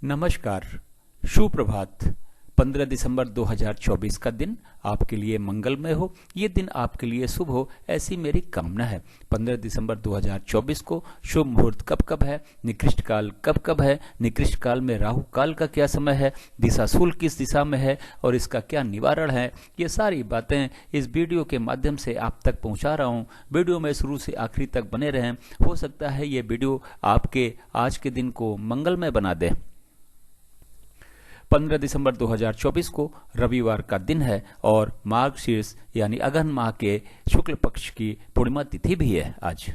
नमस्कार, सुप्रभात। 15 दिसंबर 2024 का दिन आपके लिए मंगलमय हो, ये दिन आपके लिए शुभ हो, ऐसी मेरी कामना है। 15 दिसंबर 2024 को शुभ मुहूर्त कब कब है, निकृष्ट काल कब कब है, निकृष्ट काल में राहु काल का क्या समय है, दिशाशूल किस दिशा में है और इसका क्या निवारण है, ये सारी बातें इस वीडियो के माध्यम से आप तक पहुंचा रहा हूं। वीडियो में शुरू से आखिरी तक बने रहें। हो सकता है ये वीडियो आपके आज के दिन को मंगलमय बना दे। 15 दिसंबर 2024 को रविवार का दिन है और मार्गशीर्ष यानी अगहन माह के शुक्ल पक्ष की पूर्णिमा तिथि भी है आज।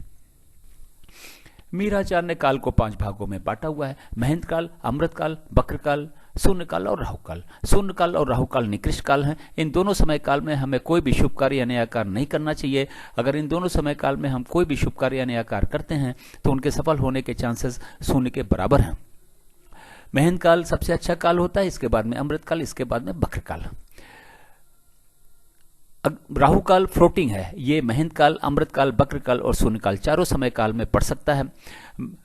मीराचार्य ने काल को 5 भागों में बांटा हुआ है: महेंद्र काल, अमृत काल, बक्र काल, शून्य काल और राहु काल। शून्य काल और राहु काल निकृष्ट काल हैं। इन दोनों समय काल में हमें कोई भी शुभ कार्य या नया कार्य नहीं करना चाहिए। अगर इन दोनों समय काल में हम कोई भी शुभ कार्य या नया कार्य करते हैं तो उनके सफल होने के चांसेस शून्य के बराबर हैं। महेंद्र काल सबसे अच्छा काल होता है, इसके बाद में अमृत काल, इसके बाद में बक्र काल। राहु काल फ्लोटिंग है, ये महेंद्र काल, अमृत काल, बक्र काल और शून्य काल चारों समय काल में पड़ सकता है।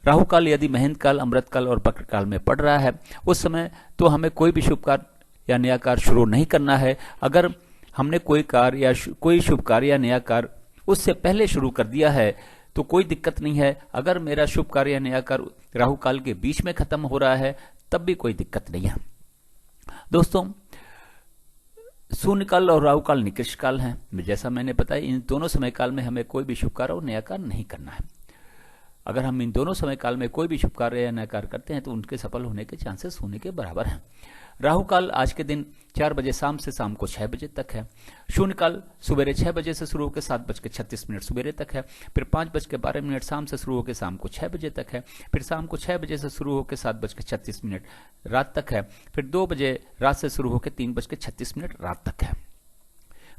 राहु काल यदि महेंद्र काल, अमृत काल और बक्र काल में पड़ रहा है उस समय तो हमें कोई भी शुभ कार्य या नया कार्य शुरू नहीं करना है। अगर हमने कोई कार्य या कोई शुभ कार्य या नया कार्य उससे पहले शुरू कर दिया है तो कोई दिक्कत नहीं है। अगर मेरा शुभ कार्य या नया कार्य राहु काल के बीच में खत्म हो रहा है तब भी कोई दिक्कत नहीं है। दोस्तों, शून्य काल और राहु काल निकृष्ट काल हैं। जैसा मैंने बताया, इन दोनों समय काल में हमें कोई भी शुभ कार्य और नया कार्य नहीं करना है। अगर हम इन दोनों समय काल में कोई भी शुभ कार्य या नया कार्य करते हैं तो उनके सफल होने के चांसेस होने के बराबर हैं। राहु काल आज के दिन 4 बजे शाम से शाम को 6 बजे तक है। शून्य काल सुबह 6 बजे से शुरू होकर 7:36 सुबह तक है। फिर 5:12 शाम से शुरू होकर शाम को 6 बजे तक है। फिर शाम को 6 बजे से शुरू होकर 7:36 रात तक है। फिर 2 बजे रात से शुरू होकर 3:36 रात तक है।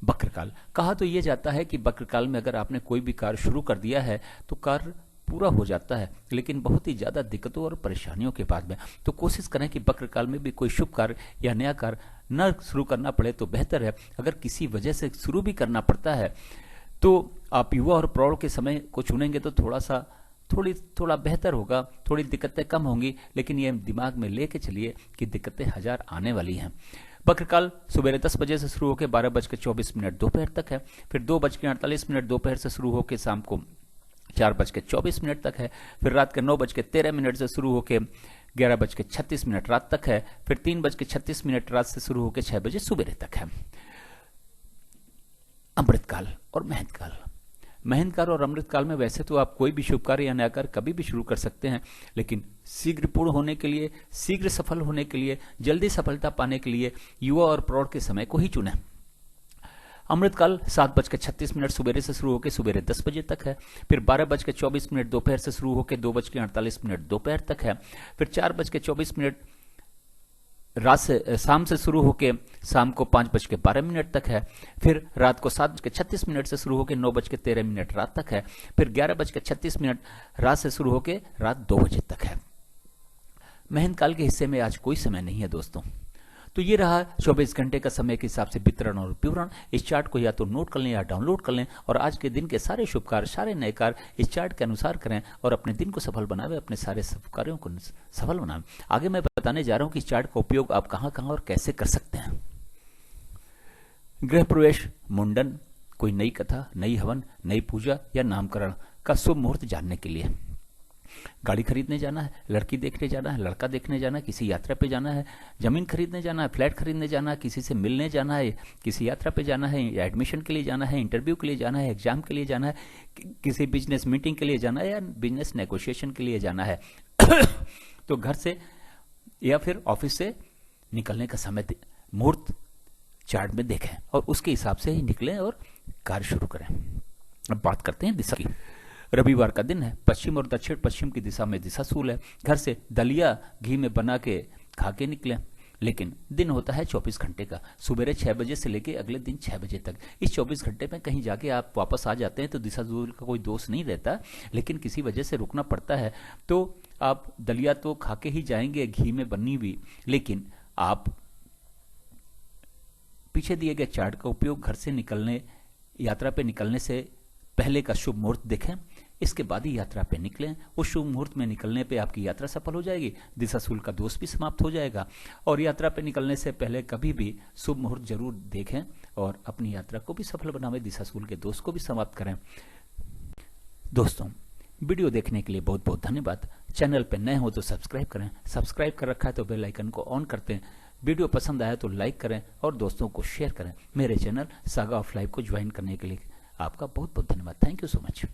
बक्र काल कहा तो यह जाता है कि बक्र काल में अगर आपने कोई भी कार्य शुरू कर दिया है तो कार्य पूरा हो जाता है, लेकिन बहुत ही ज्यादा दिक्कतों और परेशानियों के बाद में। तो कोशिश करें कि बक्र काल में भी कोई शुभ कार्य या नया कार्य न शुरू करना पड़े तो बेहतर है। अगर किसी वजह से शुरू भी करना पड़ता है तो आप युवा और प्रौढ़ के समय को चुनेंगे तो थोड़ा बेहतर होगा, थोड़ी दिक्कतें कम होंगी, लेकिन ये दिमाग में लेके चलिए कि दिक्कतें 1000 आने वाली हैं। बक्र काल सुबह 10 बजे से शुरू होकर 12:24 दोपहर तक है। फिर 2:48 दोपहर से शुरू होकर शाम को 4:24 तक है। फिर रात के 9:13 से शुरू होकर 11:36 रात तक है। फिर 3:36 रात से शुरू होकर 6 बजे सुबह तक है। अमृत काल और महेंद्र काल। महेंद्र काल और अमृत काल में वैसे तो आप कोई भी शुभ कार्य या नया कार्य कभी भी शुरू कर सकते हैं, लेकिन शीघ्र पूर्ण होने के लिए, शीघ्र सफल होने के लिए, जल्दी सफलता पाने के लिए युवा और प्रौढ़ के समय को ही चुनें। अमृत काल 7:36 सुबह से शुरू होकर सुबह 10 बजे तक है। फिर 12:24 दोपहर से शुरू होकर 2:48 दोपहर तक है। फिर 4:24 रात से शाम से शुरू होकर शाम को 5:12 तक है। फिर रात को 7:36 से शुरू होकर 9:13 रात तक है। फिर 11:36 रात से शुरू होकर रात 2 बजे तक है। महेंद्र काल के हिस्से में आज कोई समय नहीं है दोस्तों। तो ये रहा 24 घंटे का समय के हिसाब से वितरण और विवरण। इस चार्ट को या तो नोट कर लें या डाउनलोड कर लें और आज के दिन के सारे शुभ कार्य, सारे नए कार्य इस चार्ट के अनुसार करें और अपने दिन को सफल बनावे, अपने सारे शुभ कार्यों को सफल बनावे। आगे मैं बताने जा रहा हूं कि इस चार्ट का उपयोग आप कहां कहां और कैसे कर सकते हैं। गृह प्रवेश, मुंडन, कोई नई कथा, नई हवन, नई पूजा या नामकरण का शुभ मुहूर्त जानने के लिए। गाड़ी खरीदने जाना है, लड़की देखने जाना है, लड़का देखने जाना है, किसी यात्रा पे जाना है, जमीन खरीदने जाना है, फ्लैट खरीदने जाना है, किसी से मिलने जाना है, किसी यात्रा पे जाना है, या एडमिशन के लिए जाना है, इंटरव्यू के लिए जाना है, एग्जाम के लिए जाना है, किसी बिजनेस मीटिंग के लिए जाना है या बिजनेस नेगोशिएशन के लिए जाना है तो घर से या फिर ऑफिस से निकलने का समय मुहूर्त चार्ट में देखें और उसके हिसाब से ही निकलें और कार्य शुरू करें। अब बात करते हैं दिशा की। रविवार का दिन है, पश्चिम और दक्षिण पश्चिम की दिशा में दिशाशूल है। घर से दलिया घी में बना के खा के निकले, लेकिन दिन होता है 24 घंटे का, सुबह 6 बजे से लेके अगले दिन 6 बजे तक। इस 24 घंटे में कहीं जाके आप वापस आ जाते हैं तो दिशाशूल का कोई दोष नहीं रहता, लेकिन किसी वजह से रुकना पड़ता है तो आप दलिया तो खा के ही जाएंगे घी में बनी हुई, लेकिन आप पीछे दिए गए चार्ट का उपयोग घर से निकलने, यात्रा पे निकलने से पहले का शुभ मुहूर्त देखें। इसके बाद ही यात्रा पे निकलें। उस शुभ मुहूर्त में निकलने पे आपकी यात्रा सफल हो जाएगी, दिशाशूल का दोष भी समाप्त हो जाएगा। और यात्रा पे निकलने से पहले कभी भी शुभ मुहूर्त जरूर देखें और अपनी यात्रा को भी सफल बनावें, दिशाशूल के दोष को भी समाप्त करें। दोस्तों, वीडियो देखने के लिए बहुत बहुत धन्यवाद। चैनल पर नए हो तो सब्सक्राइब करें, सब्सक्राइब कर रखा है तो बेल आइकन को ऑन करते हैं। वीडियो पसंद आया तो लाइक करें और दोस्तों को शेयर करें। मेरे चैनल सागा ऑफ लाइफ को ज्वाइन करने के लिए आपका बहुत बहुत धन्यवाद। Thank you so much.